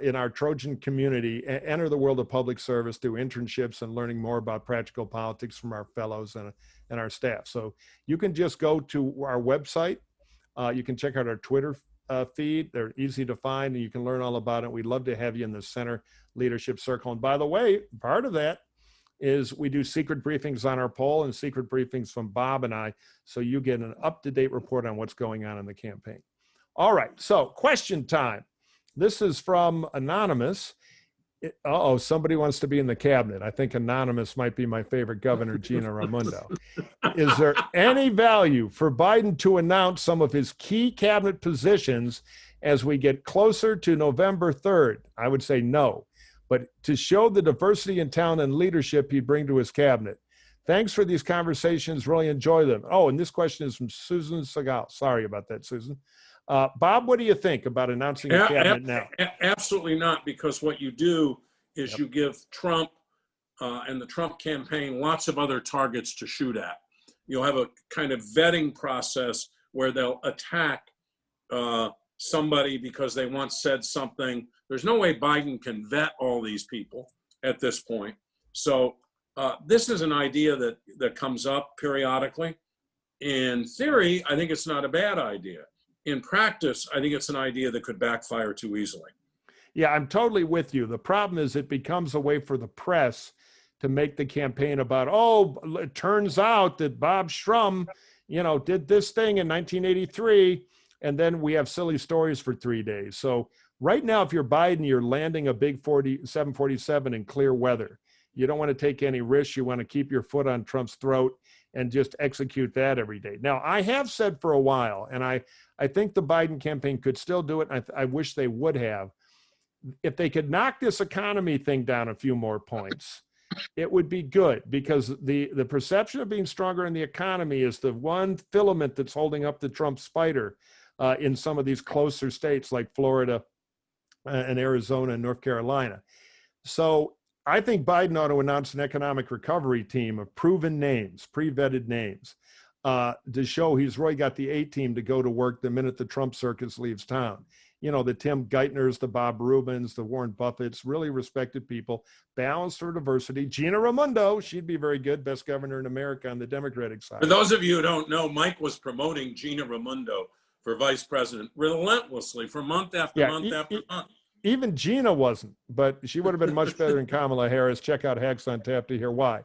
in our Trojan community enter the world of public service through internships and learning more about practical politics from our fellows and our staff. So you can just go to our website. You can check out our Twitter feed. They're easy to find, and you can learn all about it. We'd love to have you in the Center Leadership Circle. And by the way, part of that is we do secret briefings on our poll and secret briefings from Bob and I, so you get an up-to-date report on what's going on in the campaign. All right, so question time. This is from Anonymous. Uh-oh, somebody wants to be in the cabinet. I think Anonymous might be my favorite governor, Gina Raimondo. Is there any value for Biden to announce some of his key cabinet positions as we get closer to November 3rd? I would say no, but to show the diversity in talent and leadership he'd bring to his cabinet. Thanks for these conversations. Really enjoy them. Oh, and this question is from Susan Segal. Sorry about that, Susan. Bob, what do you think about announcing a cabinet now? Absolutely not, because what you do is you give Trump and the Trump campaign lots of other targets to shoot at. You'll have a kind of vetting process where they'll attack somebody because they once said something. There's no way Biden can vet all these people at this point. So this is an idea that comes up periodically. In theory, I think it's not a bad idea. In practice, I think it's an idea that could backfire too easily. Yeah, I'm totally with you. The problem is it becomes a way for the press to make the campaign about, oh, it turns out that Bob Shrum, did this thing in 1983, and then we have silly stories for 3 days. So right now, if you're Biden, you're landing a big 747 in clear weather. You don't want to take any risks. You want to keep your foot on Trump's throat and just execute that every day. Now, I have said for a while, and I think the Biden campaign could still do it. I wish they would have. If they could knock this economy thing down a few more points, it would be good, because the perception of being stronger in the economy is the one filament that's holding up the Trump spider in some of these closer states like Florida and Arizona and North Carolina. So I think Biden ought to announce an economic recovery team of proven names, pre-vetted names, to show he's really got the A-team to go to work the minute the Trump circus leaves town. The Tim Geithners, the Bob Rubins, the Warren Buffetts, really respected people, balanced for diversity. Gina Raimondo, she'd be very good, best governor in America on the Democratic side. For those of you who don't know, Mike was promoting Gina Raimondo for vice president relentlessly for month after month after month. Even Gina wasn't, but she would have been much better than Kamala Harris. Check out Hacks on Tap to hear why.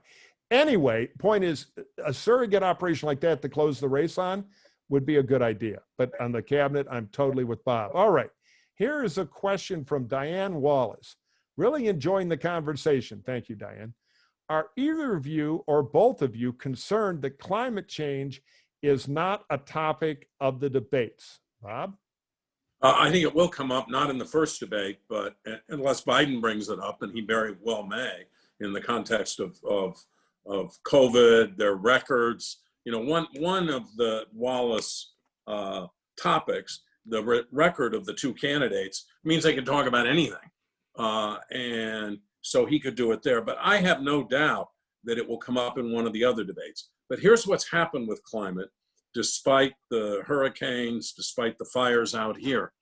Anyway, point is, a surrogate operation like that to close the race on would be a good idea. But on the cabinet, I'm totally with Bob. All right, here is a question from Diane Wallace. Really enjoying the conversation. Thank you, Diane. Are either of you or both of you concerned that climate change is not a topic of the debates? Bob? I think it will come up, not in the first debate, but unless Biden brings it up, and he very well may, in the context of COVID, their records. One of the Wallace topics, the record of the two candidates, means they can talk about anything. And so he could do it there. But I have no doubt that it will come up in one of the other debates. But here's what's happened with climate, despite the hurricanes, despite the fires out here.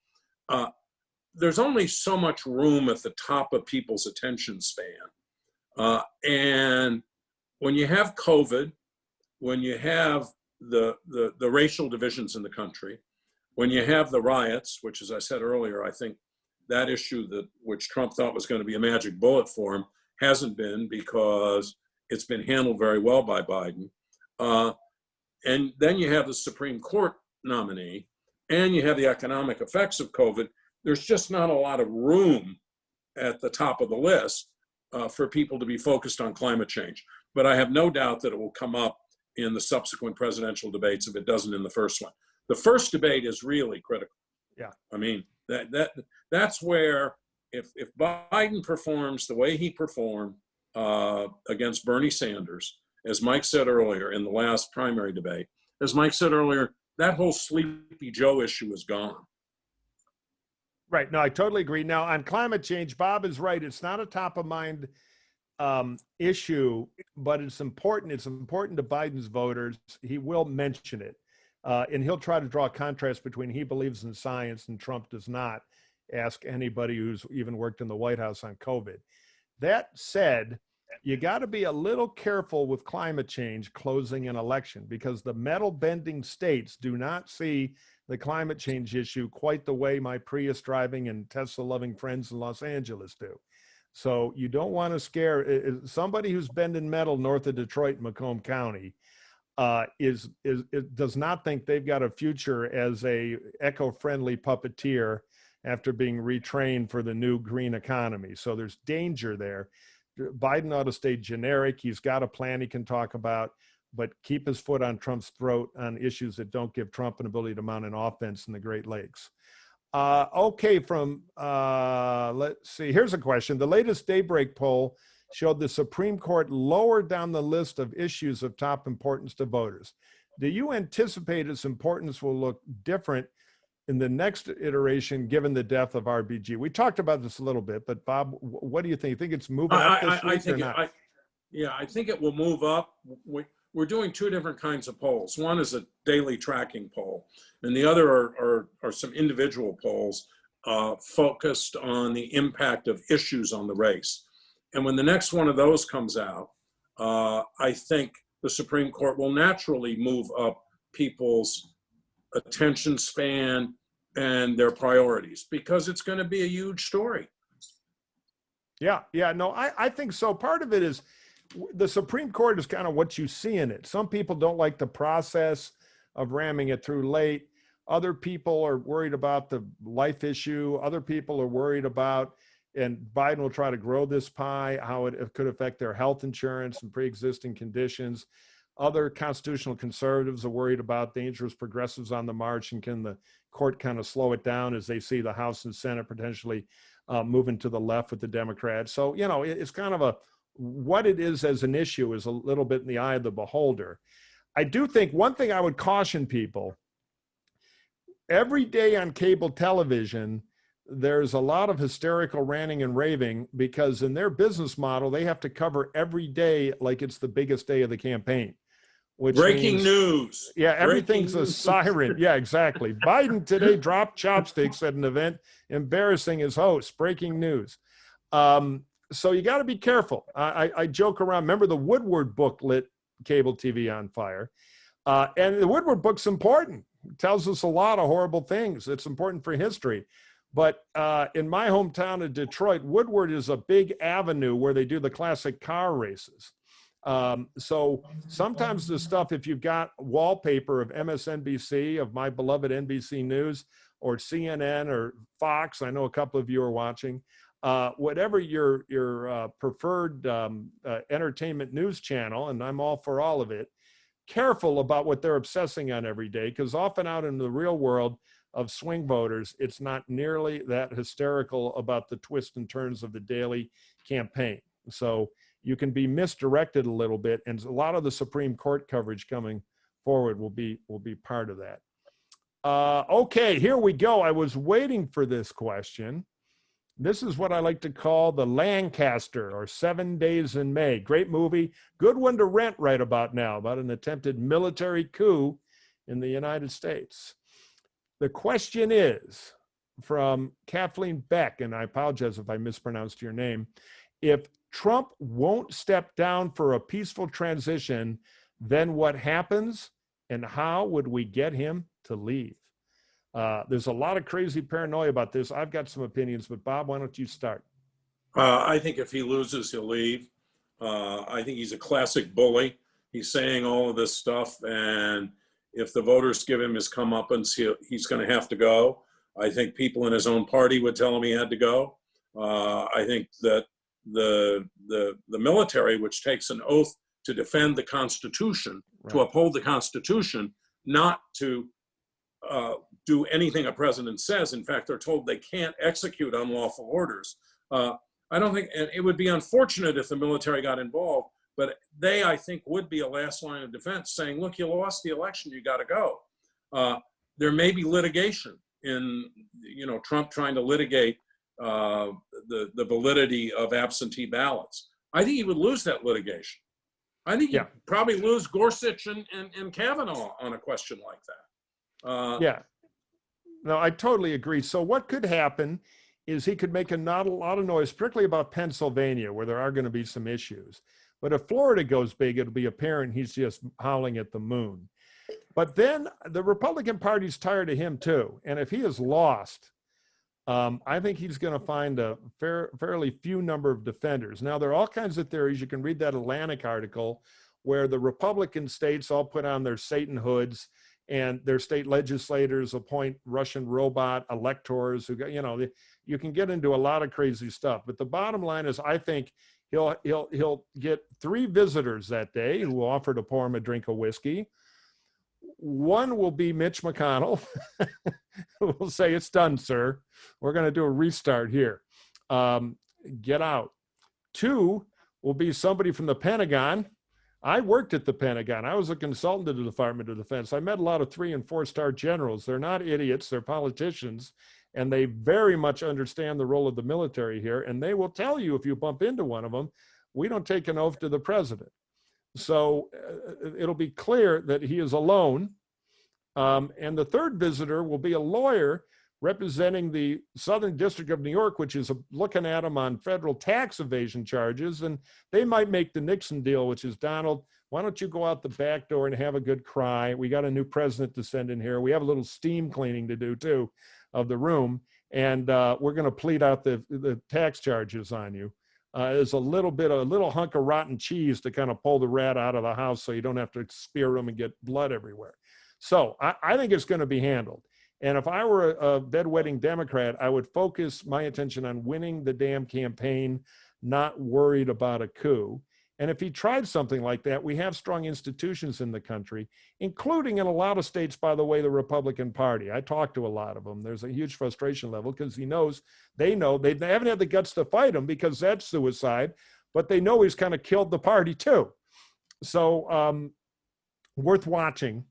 there's only so much room at the top of people's attention span. And when you have COVID, when you have the racial divisions in the country, when you have the riots, which, as I said earlier, I think that issue which Trump thought was going to be a magic bullet for him hasn't been, because it's been handled very well by Biden. And then you have the Supreme Court nominee, and you have the economic effects of COVID. There's just not a lot of room at the top of the list for people to be focused on climate change. But I have no doubt that it will come up in the subsequent presidential debates if it doesn't in the first one. The first debate is really critical. Yeah. I mean, that's where if Biden performs the way he performed against Bernie Sanders, as Mike said earlier in the last primary debate, as Mike said earlier, that whole Sleepy Joe issue is gone. Right. No, I totally agree. Now, on climate change, Bob is right. It's not a top of mind issue, but it's important. It's important to Biden's voters. He will mention it. And he'll try to draw a contrast between he believes in science and Trump does not. Ask anybody who's even worked in the White House on COVID. That said, you got to be a little careful with climate change closing an election, because the metal bending states do not see the climate change issue quite the way my Prius driving and Tesla loving friends in Los Angeles do. So you don't want to scare somebody who's bending metal north of Detroit, Macomb County. Does not think they've got a future as a eco-friendly puppeteer after being retrained for the new green economy. So there's danger there. Biden ought to stay generic. He's got a plan he can talk about, but keep his foot on Trump's throat on issues that don't give Trump an ability to mount an offense in the Great Lakes. Okay, let's see. Here's a question. The latest Daybreak poll showed the Supreme Court lower down the list of issues of top importance to voters. Do you anticipate its importance will look different in the next iteration, given the death of RBG? We talked about this a little bit, but Bob, what do you think? You think it's moving up this week or not? I think it will move up. We're doing two different kinds of polls. One is a daily tracking poll, and the other are some individual polls focused on the impact of issues on the race. And when the next one of those comes out, I think the Supreme Court will naturally move up people's attention span and their priorities, because it's going to be a huge story. Yeah, no, I think so. Part of it is the Supreme Court is kind of what you see in it. Some people don't like the process of ramming it through late. Other people are worried about the life issue. Other people are worried about, and Biden will try to grow this pie, how it could affect their health insurance and pre-existing conditions. Other constitutional conservatives are worried about dangerous progressives on the march, and can the court kind of slow it down as they see the House and Senate potentially moving to the left with the Democrats. So, it's kind of what it is as an issue is a little bit in the eye of the beholder. I do think one thing I would caution people, every day on cable television, there's a lot of hysterical ranting and raving, because in their business model, they have to cover every day like it's the biggest day of the campaign. Breaking news. Yeah, everything's a siren. Yeah, exactly. Biden today dropped chopsticks at an event, embarrassing his host. Breaking news. So you got to be careful. I joke around. Remember the Woodward book lit cable TV on fire. And the Woodward book's important. It tells us a lot of horrible things. It's important for history. But in my hometown of Detroit, Woodward is a big avenue where they do the classic car races. So sometimes the stuff, if you've got wallpaper of MSNBC, of my beloved NBC News, or CNN or Fox, I know a couple of you are watching, whatever your preferred entertainment news channel, and I'm all for all of it, careful about what they're obsessing on every day, because often out in the real world of swing voters, it's not nearly that hysterical about the twists and turns of the daily campaign. So you can be misdirected a little bit, and a lot of the Supreme Court coverage coming forward will be part of that. Okay, here we go. I was waiting for this question. This is what I like to call the Lancaster, or 7 Days in May. Great movie, good one to rent right about now, about an attempted military coup in the United States. The question is, from Kathleen Beck, and I apologize if I mispronounced your name. If Trump won't step down for a peaceful transition, then what happens, and how would we get him to leave? There's a lot of crazy paranoia about this. I've got some opinions, but Bob, why don't you start? I think if he loses, he'll leave. I think he's a classic bully. He's saying all of this stuff, and if the voters give him his comeuppance, he's going to have to go. I think people in his own party would tell him he had to go. I think that the military, which takes an oath to defend the Constitution, Right. to uphold the Constitution, not to do anything a president says. In fact, they're told they can't execute unlawful orders. I don't think, and it would be unfortunate if the military got involved, but they, I think, would be a last line of defense saying, look, you lost the election, you got to go. There may be litigation in, Trump trying to litigate the validity of absentee ballots. I think he would lose that litigation. I think he'd probably lose Gorsuch and Kavanaugh on a question like that. Yeah. No, I totally agree. So what could happen is he could make not a lot of noise, particularly about Pennsylvania, where there are going to be some issues. But if Florida goes big, it'll be apparent he's just howling at the moon. But then the Republican Party's tired of him too. And if he is lost, I think he's going to find a fairly few number of defenders. Now, there are all kinds of theories. You can read that Atlantic article where the Republican states all put on their Satan hoods and their state legislators appoint Russian robot electors who, you can get into a lot of crazy stuff. But the bottom line is, I think he'll get 3 visitors that day who will offer to pour him a drink of whiskey. One will be Mitch McConnell, who will say, it's done, sir. We're going to do a restart here. Get out. 2 will be somebody from the Pentagon. I worked at the Pentagon. I was a consultant to the Department of Defense. I met a lot of 3- and 4-star generals. They're not idiots. They're politicians. And they very much understand the role of the military here. And they will tell you, if you bump into one of them, we don't take an oath to the president. So it'll be clear that he is alone. And the 3rd visitor will be a lawyer representing the Southern District of New York, which is looking at him on federal tax evasion charges. And they might make the Nixon deal, which is, Donald, why don't you go out the back door and have a good cry? We got a new president to send in here. We have a little steam cleaning to do too of the room. And we're going to plead out the tax charges on you. Is a little hunk of rotten cheese to kind of pull the rat out of the house so you don't have to spear them and get blood everywhere. So I think it's going to be handled. And if I were a bedwetting Democrat, I would focus my attention on winning the damn campaign, not worried about a coup. And if he tried something like that, we have strong institutions in the country, including in a lot of states, by the way, the Republican Party. I talked to a lot of them. There's a huge frustration level because they know they haven't had the guts to fight him because that's suicide, but they know he's kind of killed the party too. So worth watching,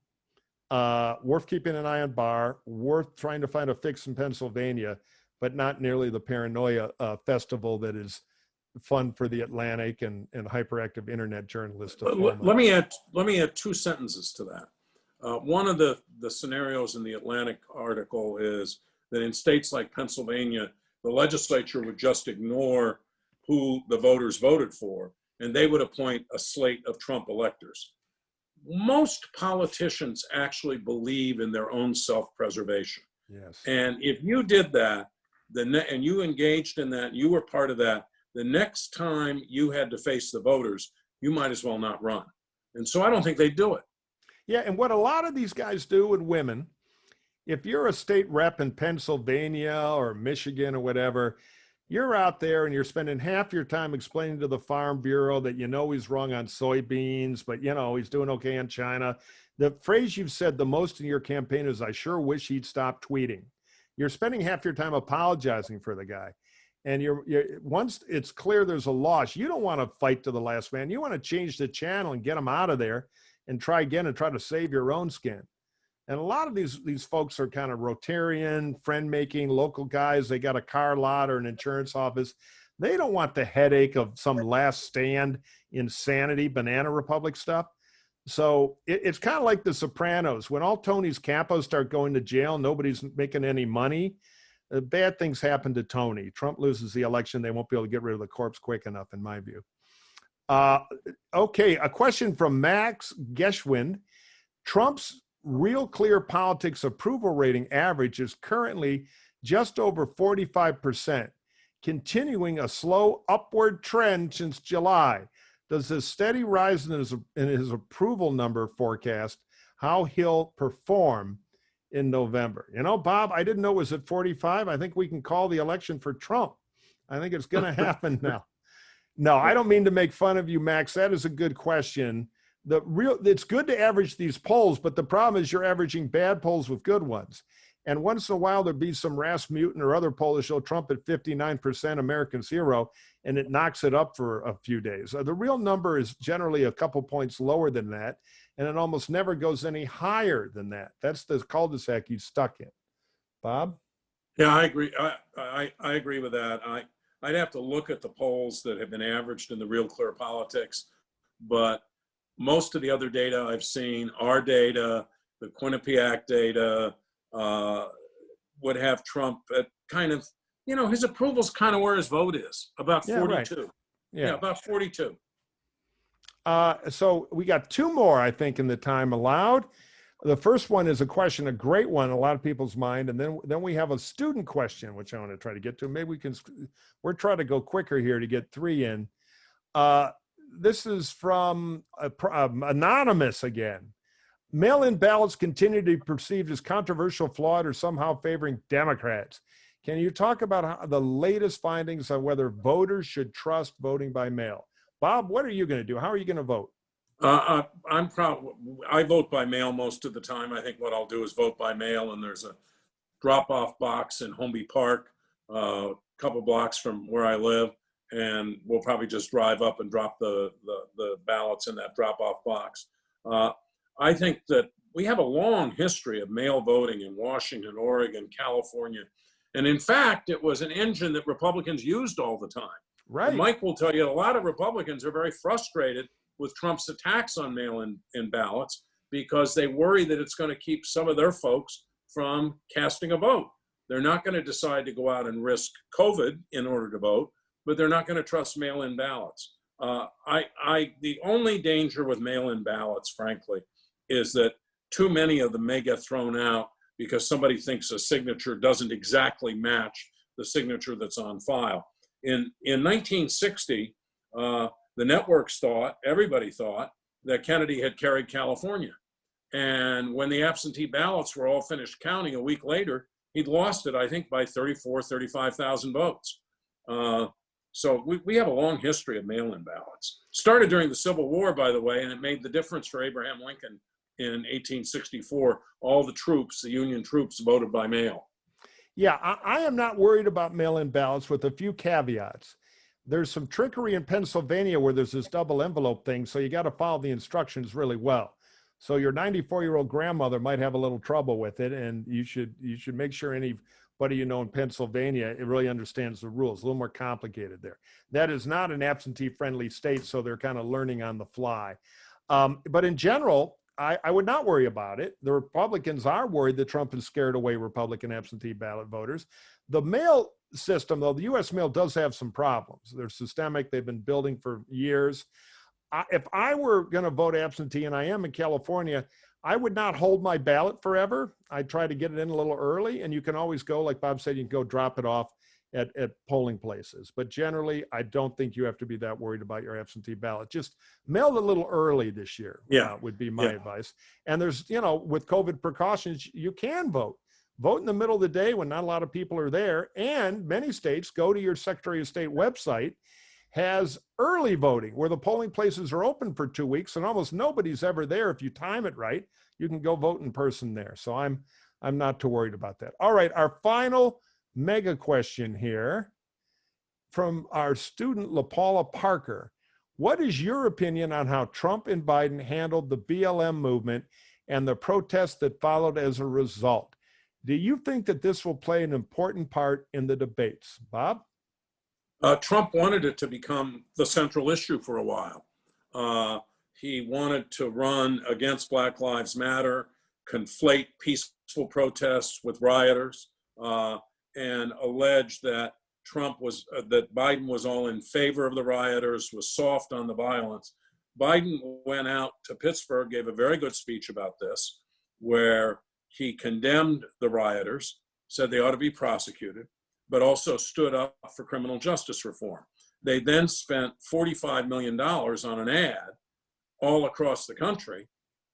worth keeping an eye on Barr, worth trying to find a fix in Pennsylvania, but not nearly the paranoia festival that is fun for the Atlantic and hyperactive internet journalists. Let me add 2 sentences to that. One of the scenarios in the Atlantic article is that in states like Pennsylvania, the legislature would just ignore who the voters voted for, and they would appoint a slate of Trump electors. Most politicians actually believe in their own self-preservation. Yes. And if you did that, and you engaged in that, you were part of that, the next time you had to face the voters, you might as well not run. And so I don't think they do it. Yeah, and what a lot of these guys do, and women, if you're a state rep in Pennsylvania or Michigan or whatever, you're out there and you're spending half your time explaining to the Farm Bureau that he's wrong on soybeans, but he's doing okay in China. The phrase you've said the most in your campaign is, I sure wish he'd stop tweeting. You're spending half your time apologizing for the guy. And you're once it's clear there's a loss, you don't want to fight to the last man. You want to change the channel and get them out of there and try again and try to save your own skin. And a lot of these folks are kind of Rotarian, friend-making, local guys. They got a car lot or an insurance office. They don't want the headache of some last stand insanity, banana republic stuff. So it's kind of like The Sopranos. When all Tony's capos start going to jail, nobody's making any money. Bad things happen to Tony. Trump loses the election. They won't be able to get rid of the corpse quick enough, in my view. Okay, a question from Max Geschwind. Trump's Real Clear Politics approval rating average is currently just over 45%, continuing a slow upward trend since July. Does this steady rise in his approval number forecast how he'll perform in November? You know, Bob, I didn't know it was at 45. I think we can call the election for Trump. I think it's going to happen now. No, I don't mean to make fun of you, Max. That is a good question. It's good to average these polls, but the problem is you're averaging bad polls with good ones. And once in a while, there'll be some Rasmussen or other poll that show Trump at 59%, American zero, and it knocks it up for a few days. The real number is generally a couple points lower than that, and it almost never goes any higher than that. That's the cul-de-sac he's stuck in. Bob? Yeah, I agree. I agree with that. I'd have to look at the polls that have been averaged in the Real Clear Politics, but most of the other data I've seen, our data, the Quinnipiac data, would have Trump at kind of, you know, his approval's kind of where his vote is, about 42. Right. Yeah, about 42. So we got two more, I think, in the time allowed. The first one is a question, a great one, in a lot of people's mind. And then we have a student question, which I want to try to get to. Maybe we're trying to go quicker here to get three in. This is from Anonymous again. Mail-in ballots continue to be perceived as controversial, flawed, or somehow favoring Democrats. Can you talk about the latest findings on whether voters should trust voting by mail? Bob, what are you going to do? How are you going to vote? I vote by mail most of the time. I think what I'll do is vote by mail, and there's a drop-off box in Holmby Park, a couple blocks from where I live, and we'll probably just drive up and drop the ballots in that drop-off box. I think that we have a long history of mail voting in Washington, Oregon, California, and in fact, it was an engine that Republicans used all the time. Right. And Mike will tell you a lot of Republicans are very frustrated with Trump's attacks on mail-in ballots because they worry that it's going to keep some of their folks from casting a vote. They're not going to decide to go out and risk COVID in order to vote, but they're not going to trust mail-in ballots. The only danger with mail-in ballots, frankly, is that too many of them may get thrown out because somebody thinks a signature doesn't exactly match the signature that's on file. In 1960, the networks thought, everybody thought, that Kennedy had carried California. And when the absentee ballots were all finished counting a week later, he'd lost it, I think, by 35,000 votes. So we have a long history of mail-in ballots. Started during the Civil War, by the way, and it made the difference for Abraham Lincoln in 1864. All the troops, the Union troops, voted by mail. Yeah, I am not worried about mail-in ballots with a few caveats. There's some trickery in Pennsylvania where there's this double envelope thing, so you got to follow the instructions really well. So your 94-year-old grandmother might have a little trouble with it, and you should make sure anybody you know in Pennsylvania it really understands the rules. A little more complicated there. That is not an absentee-friendly state, so they're kind of learning on the fly. But in general, I would not worry about it. The Republicans are worried that Trump has scared away Republican absentee ballot voters. The mail system, though, the U.S. mail does have some problems. They're systemic. They've been building for years. If I were going to vote absentee, and I am in California, I would not hold my ballot forever. I'd try to get it in a little early, and you can always go, like Bob said, you can go drop it off at polling places. But generally, I don't think you have to be that worried about your absentee ballot. Just mail it a little early this year would be my advice. And there's, with COVID precautions, you can vote. Vote in the middle of the day when not a lot of people are there. And many states, go to your Secretary of State website, has early voting where the polling places are open for 2 weeks and almost nobody's ever there. If you time it right, you can go vote in person there. So I'm not too worried about that. All right, our final mega question here from our student LaPaula Parker. What is your opinion on how Trump and Biden handled the BLM movement and the protests that followed as a result? Do you think that this will play an important part in the debates? Bob? Trump wanted it to become the central issue for a while. He wanted to run against Black Lives Matter, conflate peaceful protests with rioters. and alleged that that Biden was all in favor of the rioters, was soft on the violence. Biden went out to Pittsburgh, gave a very good speech about this, where he condemned the rioters, said they ought to be prosecuted, but also stood up for criminal justice reform. They then spent $45 million on an ad all across the country,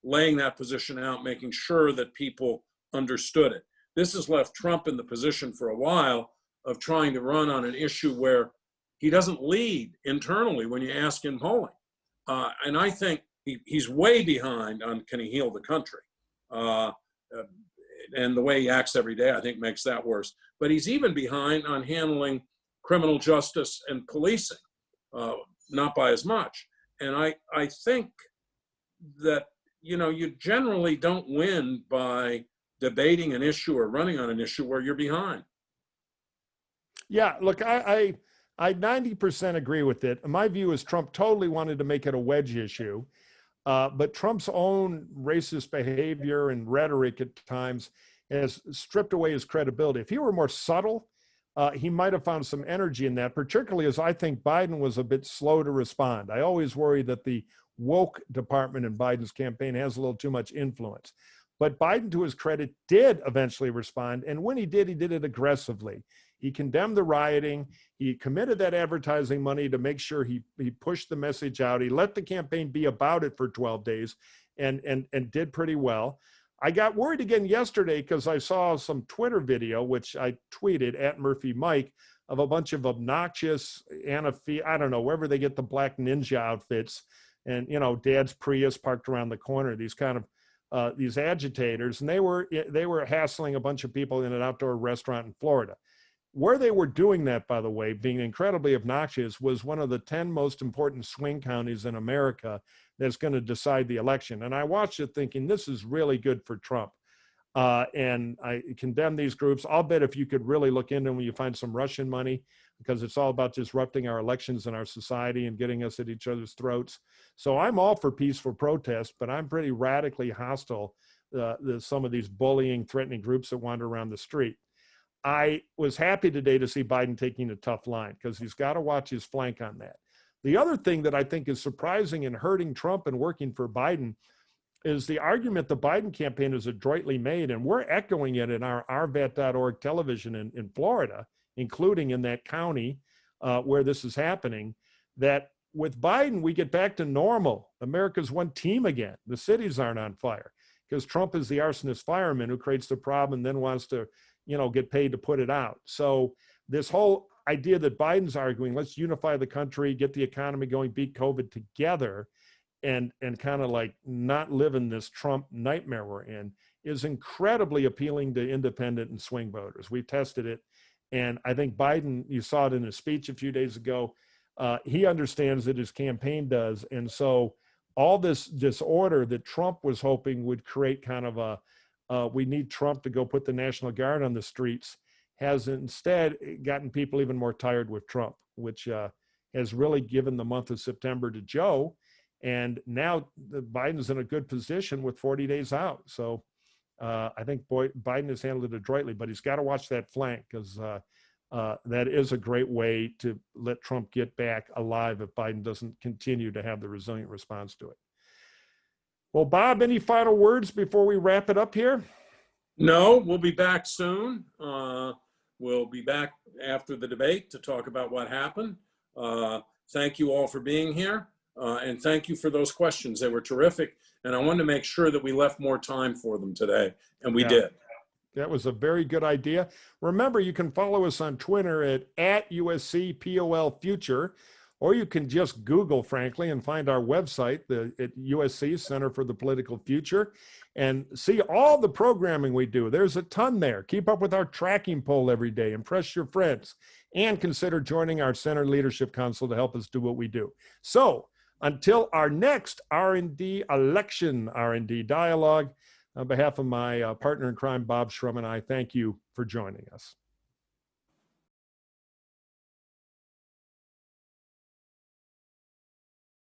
laying that position out, making sure that people understood it. This has left Trump in the position for a while of trying to run on an issue where he doesn't lead internally when you ask in polling. And I think he's way behind on can he heal the country. And the way he acts every day, I think, makes that worse. But he's even behind on handling criminal justice and policing, not by as much. And I think that, you generally don't win by debating an issue or running on an issue where you're behind. Yeah, look, I 90% agree with it. My view is Trump totally wanted to make it a wedge issue, but Trump's own racist behavior and rhetoric at times has stripped away his credibility. If he were more subtle, he might have found some energy in that, particularly as I think Biden was a bit slow to respond. I always worry that the woke department in Biden's campaign has a little too much influence. But Biden, to his credit, did eventually respond. And when he did it aggressively. He condemned the rioting. He committed that advertising money to make sure he pushed the message out. He let the campaign be about it for 12 days and did pretty well. I got worried again yesterday because I saw some Twitter video, which I tweeted at Murphy Mike, of a bunch of obnoxious I don't know, wherever they get the black ninja outfits and, dad's Prius parked around the corner, these kind of these agitators, and they were hassling a bunch of people in an outdoor restaurant in Florida. Where they were doing that, by the way, being incredibly obnoxious, was one of the 10 most important swing counties in America that's going to decide the election. And I watched it thinking, this is really good for Trump. And I condemn these groups. I'll bet if you could really look into them, you find some Russian money, because it's all about disrupting our elections and our society and getting us at each other's throats. So I'm all for peaceful protest, but I'm pretty radically hostile to some of these bullying, threatening groups that wander around the street. I was happy today to see Biden taking a tough line, because he's got to watch his flank on that. The other thing that I think is surprising and hurting Trump and working for Biden is the argument the Biden campaign has adroitly made, and we're echoing it in our rvat.org television in Florida, including in that county where this is happening, that with Biden, we get back to normal. America's one team again. The cities aren't on fire, because Trump is the arsonist fireman who creates the problem and then wants to get paid to put it out. So this whole idea that Biden's arguing, let's unify the country, get the economy going, beat COVID together, and kind of like not live in this Trump nightmare we're in, is incredibly appealing to independent and swing voters. We've tested it. And I think Biden, you saw it in his speech a few days ago, he understands that his campaign does. And so all this disorder that Trump was hoping would create kind of we need Trump to go put the National Guard on the streets, has instead gotten people even more tired with Trump, which has really given the month of September to Joe. And now Biden's in a good position with 40 days out. So I think Biden has handled it adroitly, but he's got to watch that flank, because that is a great way to let Trump get back alive if Biden doesn't continue to have the resilient response to it. Well, Bob, any final words before we wrap it up here? No, we'll be back soon. We'll be back after the debate to talk about what happened. Thank you all for being here. And thank you for those questions. They were terrific. And I wanted to make sure that we left more time for them today. And we did. That was a very good idea. Remember, you can follow us on Twitter at USC Future, or you can just Google, frankly, and find our website at USC Center for the Political Future, and see all the programming we do. There's a ton there. Keep up with our tracking poll every day. Impress your friends, and consider joining our Center Leadership Council to help us do what we do. So until our next R&D election, R&D dialogue, on behalf of my partner in crime, Bob Shrum, and I, thank you for joining us.